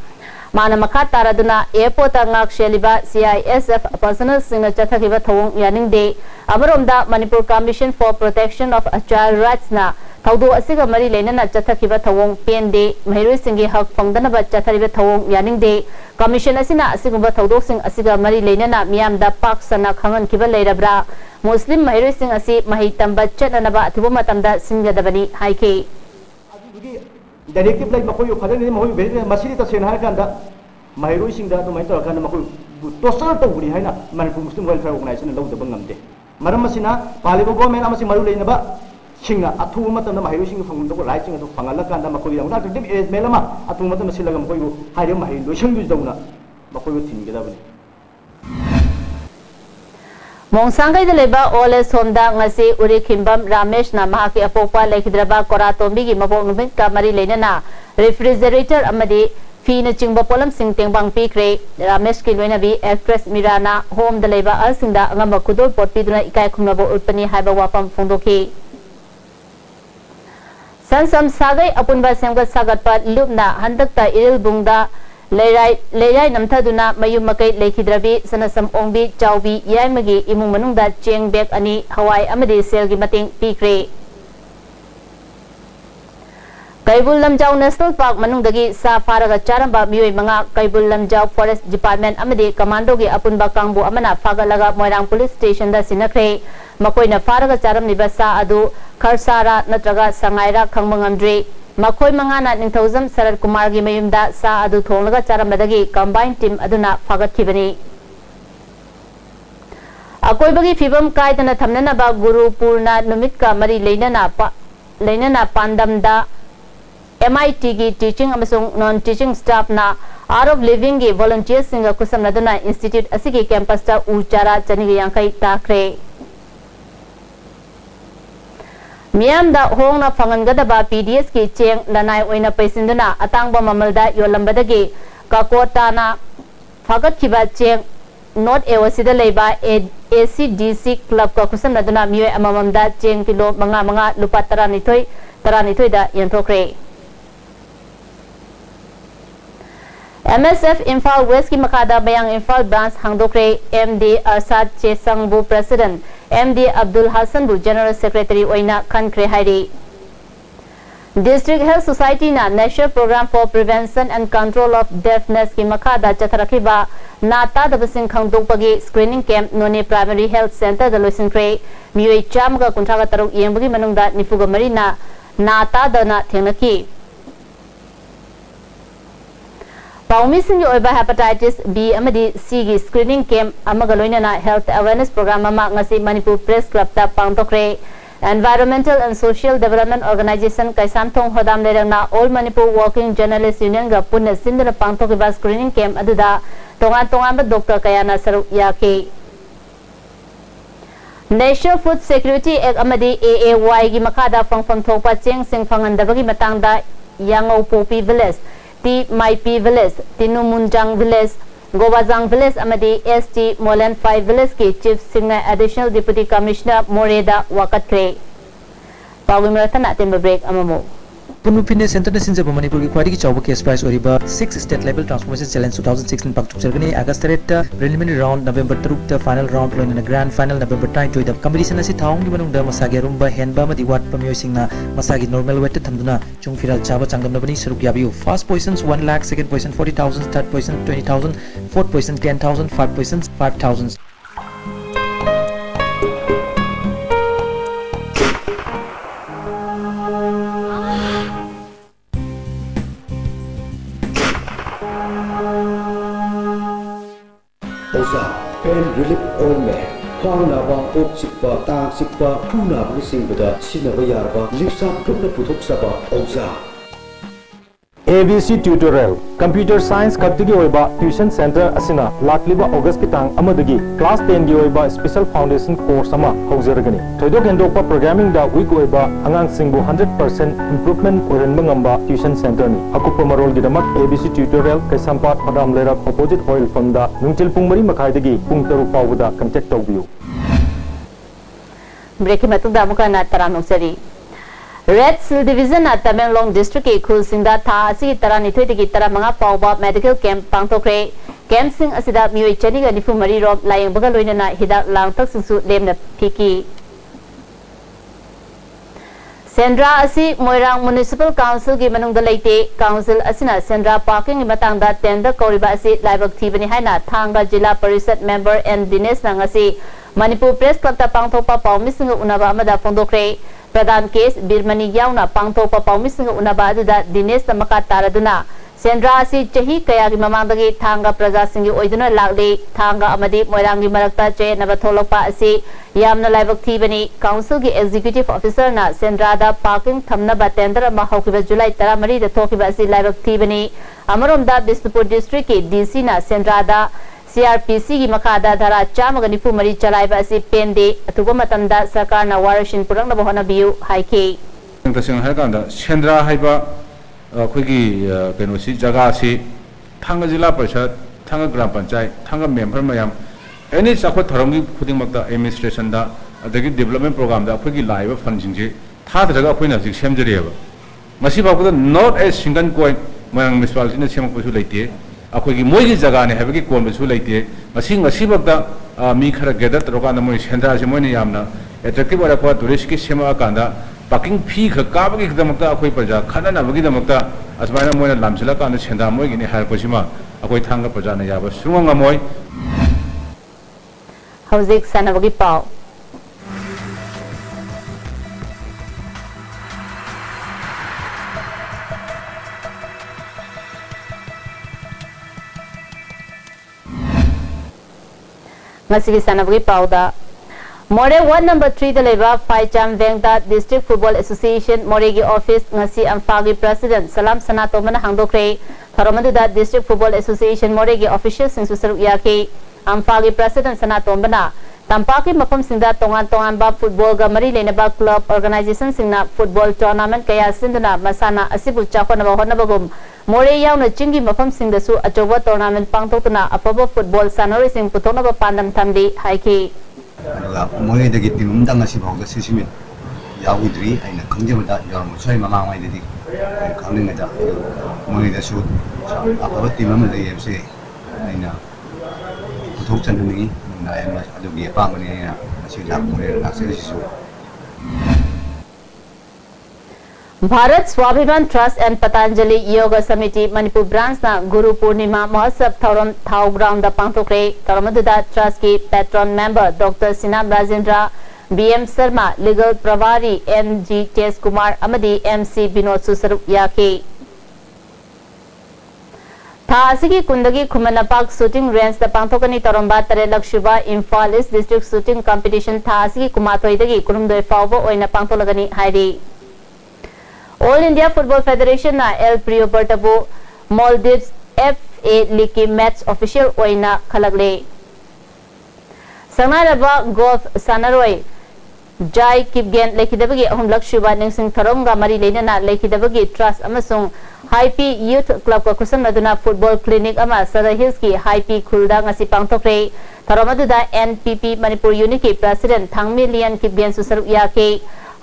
Mana Makha Taraduna Airport ta ngak sheliba CISF personal singa chathakiba thawong yaningde Amaromda Manipur Commission for Protection of Child Rights na thawdo asiga mari leinana chathakiba thawong pende Mahiroi singi hak phangdanaba chathariba thawong yaningde Commission asina asigumba thawdok sing asiga mari leinana miyamda pak sana khangan kiba leirabra Muslim Mahiroi sing asi mahi tamba chatnanaba athuba matamda singadabani haike Directive like Makoyo Padani Moy Masita Senharkanda, my racing that to my Torkan Mako to start over Hina, Manipur Muslim Welfare Organization and the Bangamde. Maramasina, Palibo Gomen Amasi Marulinaba, Chinga, Atumat and my racing from the writing of Pangalaka and Makoyo, not to them is Melama, Atumat and Silam Koyo, Hayam Mahi, Lucian Dona, Makoyo Tin. Mongsangay da leba ole somda ngasi uri khimbam Ramesh na mahaki apopa lekhidraba koratombi gi mabok numit ka mari leinana refrigerator amadi fi na chingba polam sing tengbang pikre Ramesh ki loina bi actress Mirana home da leba al singda ngamba kudol potpi duna ikai khumnabo utpani haiba wapam phongdoki sansam sagai apunba semga sagatpa lubna handakta iril bungda Leirai namthaduna mayum makai lekhidrabi sanasam ongbi chawbi yaimagi imung manungda cheng bag ani hawai amadi selgi mating pikre Kaibul Lamjau National Park manungdagi sa faraga charamba miyoi manga Kaibul Lamjau Forest Department amadi commando gi apunba kangbu amana fagalaga Moirang Police Station da sinakre makoina faraga charam ni basa adu Kharsara natraga Sangaira khangmangamdre Makoy mangana Ningthozam Sarat Kumar gi mayumda sa adu thonglaga charamdagi combined team aduna fagatkibani Akoibagi fibam kaidana thamnanaba Guru Purna numitka mari leinana pandamda MIT gi teaching amasung non teaching staff na out of living gi volunteers singa kusamnaduna institute asigi campus ta uchara chanigi yankai takre मियामदा होंगना फंगनगदबा PDS की चेंग लनाई ओइना पैसिंदुना अतांगबा ममलदा योलंबदगी काकोटाना फगतखिबा चेंग नॉर्थ एवसिदा लेबा एसीडीसी क्लब का खुसमनदुना मियोय अमममदा चेंग किलो मंगा मंगा लुपा तरानिथोय दा यंथोक्रे MSF Imphal West की मखादा बयांग इम्फाल ब्रांच हांगदोक्रे MD अरसाद चेसंगबु प्रेसिडेंट MD अब्दुल हसन बु जनरल सेक्रेटरी ओइना खनख्रे हाइरी डिस्ट्रिक्ट हेल्थ सोसाइटी ना national programme for prevention and control of deafness की मखादा चथरखिबा नाता दबसिंग खंगदोपगी स्क्रीनिंग कैंप नोने प्राइमरी हेल्थ सेंटर द लोसिंख्रे मियोय चामगा कुंथागा तरुक येंबगी मनुंगदा निफुगा मरीना नाता दना थेंगनकी पाउमी सिंह ओइबा हेपेटाइटिस बी अमदी सी की screening camp अमगा लोइनना health awareness programme अमा ngasi मणिपुर प्रेस क्लब ता पांगतोक्रे environmental and social development organisation कैसामथोंग होदाम लेरंगना all Manipur working journalist union गा पुन्ना सिंदना पांगतोकिबा स्क्रीनिंग कैंप अदुदा तोंगान तोंगान डॉक्टर कयाना सरुक याके नेशनल फूड सिक्योरिटी एक्ट अमदी AAY की मखादा फंगफम थोपा चेंग सिंग फंगंदबगी मतंगदा यांगौ पोपी विलेज टी माइपी विलेज तिनु मुंजांग विलेज गोवाजांग विलेज अमदी ST मोलन 5 विलेज के chief singer additional deputy commissioner मोरेदा वाकत्रे पाविमरथना तेम ब्रेक अममो पुनु फिटनेस सेंटर ने सिंजे मणिपुर की क्वालिटी चावब केस प्राइस ओरिबा 6 स्टेट लेवल ट्रांसफॉर्मेशन चैलेंज 2016 पाक चुकचरगनी अगस्त रेट प्रिलिमिनरी राउंड नवंबर 3 ता फाइनल राउंड लोइन ग्रैंड फाइनल नवंबर 9 दा कंपटीशन असि थाउंग की मनुंग दा मसागे रुंबा हेनबा मदि वाट पमियो सिंगना मसागी नॉर्मल वेट थमदुना चुंग फिरल चाबा चांगमनबनी सरुक याबियो first positions 1 lakh second position 40000 third position 20000 fourth position 10000 five positions 5000 pain relief ointment ख्वांग नाबा कोक चिक्पा तांग चिक्पा फू नाबा सिंबदा सिनबा यारबा लिप्सा पुटना पुथोक्सबा औजा ABC Tutorial Computer Science खत्तिगी ओइबा ट्यूशन सेंटर असिना लाकलिबा अगस्त की तांग अमदगी क्लास 10 गी ओइबा स्पेशल फाउंडेशन कोर्स अमा हौजरगनी थोइदोक हेंदोकपा प्रोग्रामिंग दा वीक ओइबा अंगांग सिंगबु 100% इंप्रूवमेंट ओरनबा ngamba ट्यूशन सेंटर नि अकुप मरोल गिदमक ABC Tutorial कैसंपाट पदाम लेरक ऑपोजिट ऑयल फंड दा नुंगतिल पुंग मरी मखाइदगी पुंग तरु पावदा कांटेक्ट तौबियो ब्रेक मतुदा मुकाना तरानुसरी रेड सिल डिवीजन तमेंगलोंग डिस्ट्रिक्ट के खुल सिंदा था असि तरा निथोइदगी की तरा मंगा पावबा मेडिकल कैंप पांगतोक्रे कैंप सिंग असिदा मियोय चनिगा निफु मरी रोम लायंबगा लोइनना हिदाक लांगतक सिंसु लेमना फिकी सेंड्रा असि मोइरांग म्युनिसिपल काउंसिल की मनुंग लेते काउंसिल असिना सेंड्रा पार्किंग की मतंगदा टेंडर कौरिबा असि लाइबक थीबनी हाइना थांगा जिला परिषद मेंबर एन दिनेश नंगसी मणिपुर प्रेस क्लब पांगथोपा पाउमिसिंग उनाबा अमदा फोंदोक्रे प्रधान केस बिरमनी याउना पांगथोपा पाउमिसिंग उनाबा अदुदा दिनेश तमका तारदुना सेंड्रा असि चही कया की ममांगदगी थांगा प्रजा सिंगी ओइदुना लागले थांगा अमदी मोइरांगी मरक्ता चेनबा थोलकपा असि यामना लाइबक थीबनी काउंसिल की एग्जीक्यूटिव ऑफिसर ना सेंड्रा दा पार्किंग थमनबा टेंडर अमा हौकिबा जुलाई 13 दा थोकिबा असि लाइबक थीबनी अमरोमदा बिष्णुपुर डिस्ट्रिक्ट के डीसी ना सेंड्रा दा CRPC की मखादा धारा चामगा निफु मरी चलाइबा असि पेंदे अथुबा मतमदा सरकार ना वारशिन पुरंगना बहना बियु हाइके तसिंग हाइकांदा सेंद्रा हाइबा अखोगी केनोसी जगह से थांगा जिला परिषद थांगा ग्राम पंचायत थांगा मेंबर मयाम एनी चाखो थरंगी खुदिंगमक्ता एडमिनिस्ट्रेशन दा अदगी डेवलपमेंट प्रोग्राम दा अखोगी लाइबा फंडिंग जे थादरगा अखोइना जिक सेमजरेबा मसी बाबुदा नॉट ए सिंगल कॉइन मयंग म्युनिसिपालिटी ने सेमकसु लेते अखोगी मोइगी जगह ने हैबगी कोनबसु लेते मसी बक्ता मी खरा गेदर तरोका मोइ सेंद्रा से मोइने यामना एट्रैक्टिव ओरको टूरिस्ट की सेमा कांदा पार्किंग फी खकाबगी खदमक्ता अखोई प्रजा खननबगी दमक्ता असमायना मोइना लामसिला कांदा सेंद्रा मोइगी ने हारकोसिमा अखोई थांगा प्रजा ने याबा सुंगंगा मोइ हौजिक सनबगी पाव Masigi sanabgi pauda More ward number 3 da leba Phaicham Vengda District Football Association Moregi office ngasi amfagi president Salam Sanato mana hangdokre tharamadu da District Football Association Moregi official sing susaru yake amfagi president Sanato mana तंपाक की मफम सिंदा तोंगान तोंगान बा football गा मरी लेनबा club organisation सिंगना football tournament कया सिंदना मसाना असिबु चाकोनबा होनबगुम मोरे यावना चिंगी मफम सिंगदसु अचौबा tournament पांगतोकना अफबा football सानोरी सिंग पुथोनबा पांदम थमली हाइकी मोरे दगी team दंग असि भावदा सिसिमिन याउद्री आइना खंगजेबदा याम सोय ममांग वाइदि खंगलिंगदा मोरे दसु अफबा टीम अमा लेयबसे आइना पुथोक चननि नायमा अदुगी पांगनि असि लाख मोरे लाक्सेसिसु भारत स्वाभिमान ट्रस्ट एंड पतंजलि योग समिति मणिपुर ब्रांच ना गुरु पूर्णिमा महोत्सव थौरम थाउ ग्राउंड पांगथोक्रे थौरमदुदा ट्रस्ट की patron member doctor Sinam Rajendra BM Sharma legal प्रभारी एमजी टेस कुमार अमदी एमसी विनोद सुसरुक याके थासिगी कुंदगी खुमनपाक शूटिंग रेंज द पांगथोकनी तोरंबा तरे लक्षुबा Imphal east district shooting competition थासिगी कुमाथोइदगी कुरुमदोय फावबो ओइना पांगथोलगनी हाइरी ऑल इंडिया फुटबॉल फेडरेशन ना एल प्रियो बर्टबो मालदीव्स FA लीग की मैच ऑफिशियल ओइना खलगले संगनारबा गोल्फ सानरोय जाय किपगेन लेखिदबगी अहम लक्षुबा निंगसिंग थरोंगा मरी लेनना लेखिदबगी ट्रस्ट अमसुंग हाईपी यूथ क्लब का कुसमनदुना फुटबॉल क्लिनिक अमा सदर हिल्स की हाईपी खुलदा ngasi पांगथोक्रे थरोमदुदा NPP मणिपुर यूनिट के प्रेसिडेंट थांगमिलियन किपगेन सुसरुक याके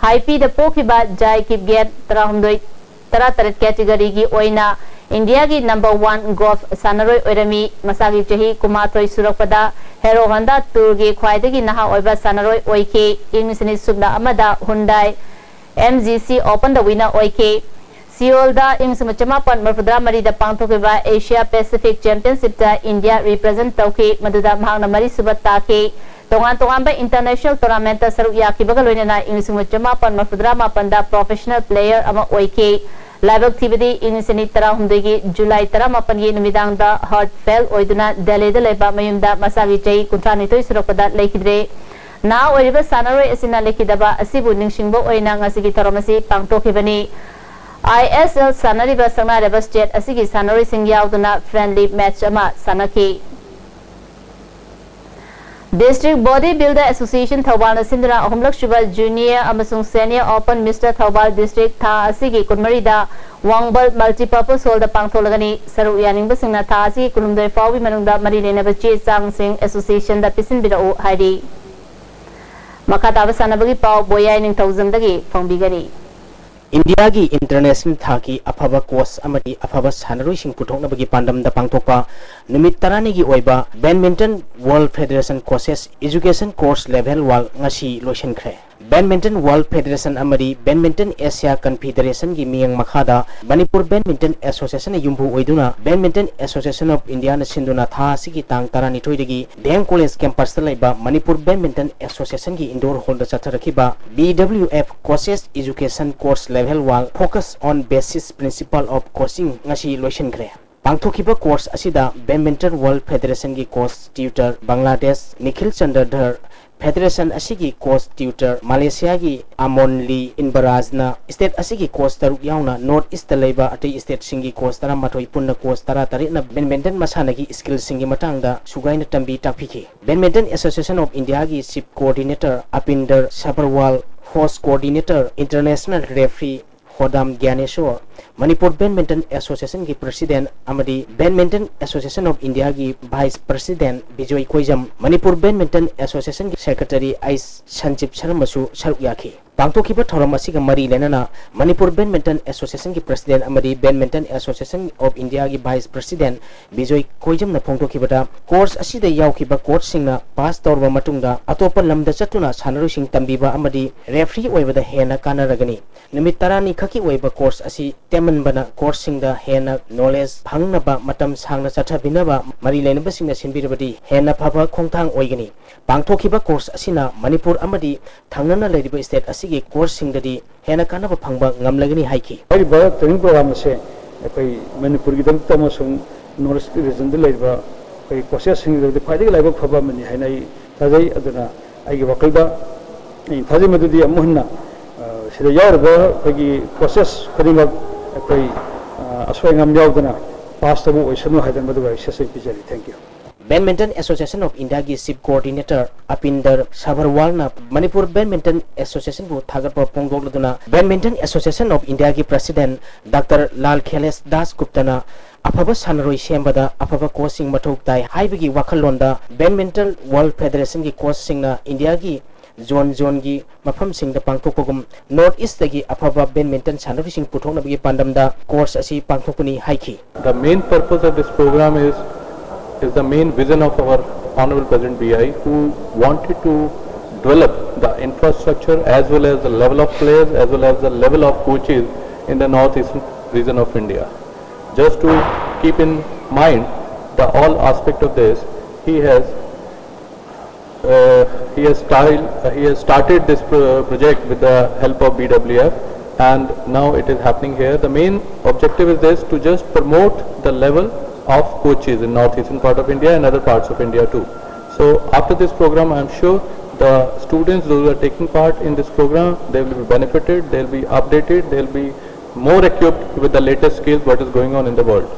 हाईपी द पोखिबा जाय किपगेन तरा तरत कैटेगरी की ओइना इंडिया की नंबर 1 गोल्फ सानरोय ओइरमी मसागी चही कुमाथोय सुरकपदा हेरो होंडा टूर की ख्वाइदगी नहा ओइबा सानरोय ओइके इंगसिनी सुबना अमदा हुंडई MGC ओपन द विनर ओइके सियोल दा इंगसम चमापन मरफुद्रा मरी द पांगथोकेबा एशिया पैसिफिक चैंपियनशिप दा इंडिया रिप्रेजेंट तौके मदुदा महांगना मरी सुबत ताके तोंगान तोंगान बा इंटरनेशनल टूर्नामेंट सरुक याखिबगा लोइनना इंगसिंग चमापन मरफुद्रा मापन दा प्रोफेशनल प्लेयर अमा ओइके लाइबक थिबदी इंगसिनी 13 की जुलाई 13 की नुमिदांग दा हार्ट फेल ओइदुना दिल्ली दा लेबा मयुमदा मसागी चई 39 सुरकपदा लेखिद्रे ना ओइरिबा सानरोय असिना लेखिदबा असिबु निंगसिंगबो ओइना ngasi थरमसी पांगथोखिबनी ISL सानरिबा संगनारबा स्टेट असिगी सानरोय सिंग यावदुना फ्रेंडली मैच अमा सानखी district body builder association Thoubal सिंदरा अहमलक शुबा जूनियर अमसुंग senior open mister Thoubal district था असिगी कुनमरीदा वांगबल मल्टीपर्पस हॉल दा पांगथोलगनी सरु यानिंग बसिंगना था असिगी कुलुमदोय फावी मनुंगदा मरी लेनबा चे चांग सिंग एसोसिएशन दा पिसिन बिराओ हाइडी मखाताब सानबगी पाव बोयाई निंग थौजंदगी फंगबिगनी इंडिया की इंटरनेशनल था की अफब कोर्स अमदी अफब सानरुइसिंग पुथोकनबगी पांडम द पांगथोकपा निमित तरानी की ओइबा badminton world federation courses education course level वाल ngasi लोइसनख्रे बैडमिंटन वर्ल्ड फेडरेशन अमदी बैडमिंटन एशिया कन्फेडरेशन की मियंग मखादा मणिपुर बैडमिंटन एसोसिएशन युम्बु ओइदुना बैडमिंटन एसोसिएशन ऑफ इंडिया न सिंदुना था सिगी तांग तरानी थोइदगी डेंग कॉलेज कैंपस द लेबा मणिपुर बैडमिंटन एसोसिएशन की इंडोर हॉल द चथरखिबा BWF courses education course level वाल focus on basis principle of coaching ngasi लोइसनख्रे पांगथोखिबा कोर्स असिदा बैडमिंटन वर्ल्ड फेडरेशन की coach tutor Bangladesh Nikhil Chandradhar federation असिगी कोच ट्यूटर मलेशिया की अमोनली इनबराजना स्टेट असिगी कोच तरुक याउना नॉर्थ ईस्ट लेबा अटै स्टेट सिंगी कोच तरा माथोई पुन्न कोच तरा तरे न बैडमिंटन मसाना की स्किल सिंगी मतंगदा सुगाइन तंबी टाफिखे बैडमिंटन एसोसिएशन ऑफ इंडिया की chief coordinator Apinder Sabharwal host coordinator international referee Hodam Gyaneshwar Manipur badminton association की प्रेसिडेंट अमदी बैडमिंटन एसोसिएशन ऑफ इंडिया की vice president Vijay Koijam Manipur badminton association की सेक्रेटरी आइस संजीव शर्मसु सरुक याखी पांगथोखिबा थौरम असिगा मरी लेनना मणिपुर बैडमिंटन एसोसिएशन की प्रेसिडेंट अमदी बैडमिंटन एसोसिएशन ऑफ इंडिया की वाइस प्रेसिडेंट विजय कोइजम न फोंगथोखिबदा कोर्स असिदा यावखिबा कोच सिंगना पास तौरबा मतुंगदा अतोप लमदा चतुना सानरुसिंग तंबीबा अमदी रेफरी ओइबदा हेना कानरगनी निमित तरानी खकी ओइबा कोर्स असि तेमनबना कोर्स सिंगदा हेना नॉलेज फंगनबा मतम सांगना चथबिनबा मरी लेनबा सिंगना सिनबिरबदी हेना फबा खोंथांग ओइगनी पांगथोखिबा कोर्स असिना मणिपुर अमदी थांगना लेरिबा स्टेट असि की कोर्स सिंगददी हेना कानबा फंगबा ngамलगनी हाइकी हाइबा ट्रेनिंग प्रोग्राम से अखै मणिपुर की दम तमसुंग नॉर्थ ईस्ट रीजन दे लेबा अखै कोर्सेस सिंगदे फाइदे लाइबा फबा मनि हाइनाइ थाजै अदुना आइगे वकलबा थाजै मदुदी अमुहन्ना सिदा यारबा अखैगी कोर्सेस खरिमक अखै असोय ngam यावदना पास तबु ओइसनु हाइदन मदुगा सेसे पिजरी thank you badminton association of India की चीफ कोऑर्डिनेटर अपिंदर सबरवाल ना मणिपुर बैडमिंटन एसोसिएशन को थागत पोंगदोगलदुना बैडमिंटन एसोसिएशन ऑफ इंडिया की प्रेसिडेंट डॉक्टर लाल खेलेस दास गुप्ता अफब सानरोई सेमबदा अफब कोचिंग मथौक ताई हाइबगी वाखलोंदा बैडमिंटन वर्ल्ड फेडरेशन की कोचिंग इंडिया की जोन जोन की मफम सिंह पांगथोकपगुम नॉर्थ ईस्ट की अफब बैडमिंटन सानरोइसिंग पुथोकनबगी पांडमदा कोर्स असी पांगथोकनी हाइखी The main purpose of this program is the main vision of our Honorable President BI, who wanted to develop the infrastructure as well as the level of players as well as the level of coaches in the northeastern region of India. Just to keep in mind the all aspect of this, he has started this project with the help of BWF, and now it is happening here. The main objective is this, to just promote the level of coaches in northeastern part of India and other parts of India too. So after this program, I am sure the students those who are taking part in this program, they will be benefited, they will be updated, they will be more equipped with the latest skills what is going on in the world.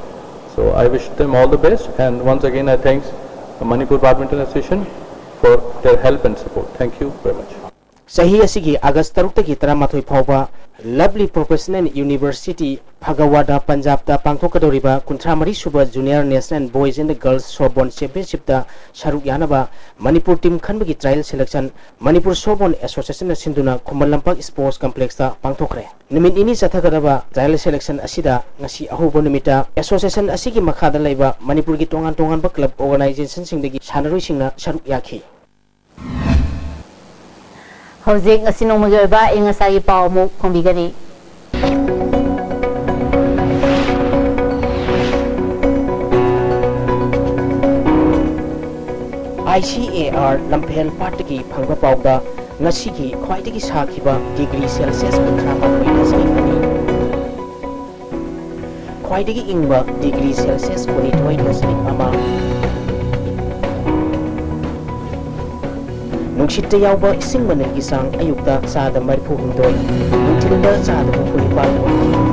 So I wish them all the best, and once again I thank Manipur Badminton Association for their help and support. Thank you very much. सही असिगी अगस्त 3 की 13 फाउबा lovely professional university Phagwara Punjab ता पांगथोकदोरिबा 53 सुबा junior national boys and girls सोबॉन championship ता शारुक यानबा मणिपुर टीम खनबगी ट्रायल सिलेक्शन मणिपुर सोबॉन एसोसिएशन सिंधुना खुमल लंपक स्पोर्ट्स कॉम्प्लेक्स ता पांगथोखरे निमित इनी चथगदबा ट्रायल सिलेक्शन असिदा ngasi अहोबो निमिता एसोसिएशन असिगी मखादा लेबा मणिपुर की तोंगान तोंगान क्लब ऑर्गेनाइजेशन सिंगदगी सानरोई सिंगना शारुक याखी हौजिक असिनोमगी ओइबा इंगसागी पाव मु खोंबिगनी ICAR लंफेल पार्ट की फंगबा पावदा ngasi की ख्वाइदगी साखिबा डिग्री सेल्सियस 13.8 ख्वाइदगी इंगबा डिग्री सेल्सियस 22.1 नुंसित यावबा इसिंग मनगी सांग Ayukta चाद 34 नुंथिलदा चाद 35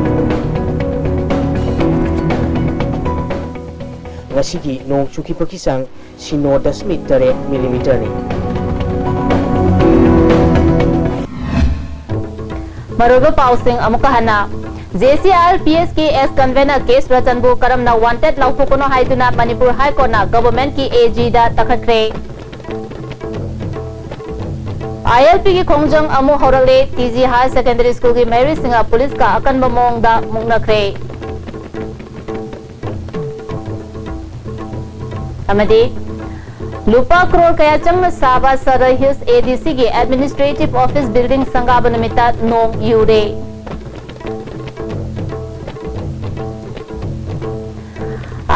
ngasi nong chukipaki sang sino 0.8 millimeter ni Maruba pausing amuka hana JCR PSKS convener case ratanbu karamna wanted laupukono haiduna Manipur High Court na government ki AG da takhatre ILP की खोंगजंग अमु हौरले TG high secondary school की मेरी सिंगा police का अकन बमोंग दा मुंगनखरे अमदी लुपा करोड़ कया चंग साबा सरय हिल्स ADC की एडमिनिस्ट्रेटिव ऑफिस बिल्डिंग संगाब निमित्ता नोंग यूरे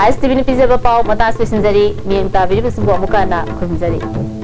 आज टीवी ने पिजे बपाव मतास विसिंजरी मियंता विरिबसुंगो अमुकाना खुमजरी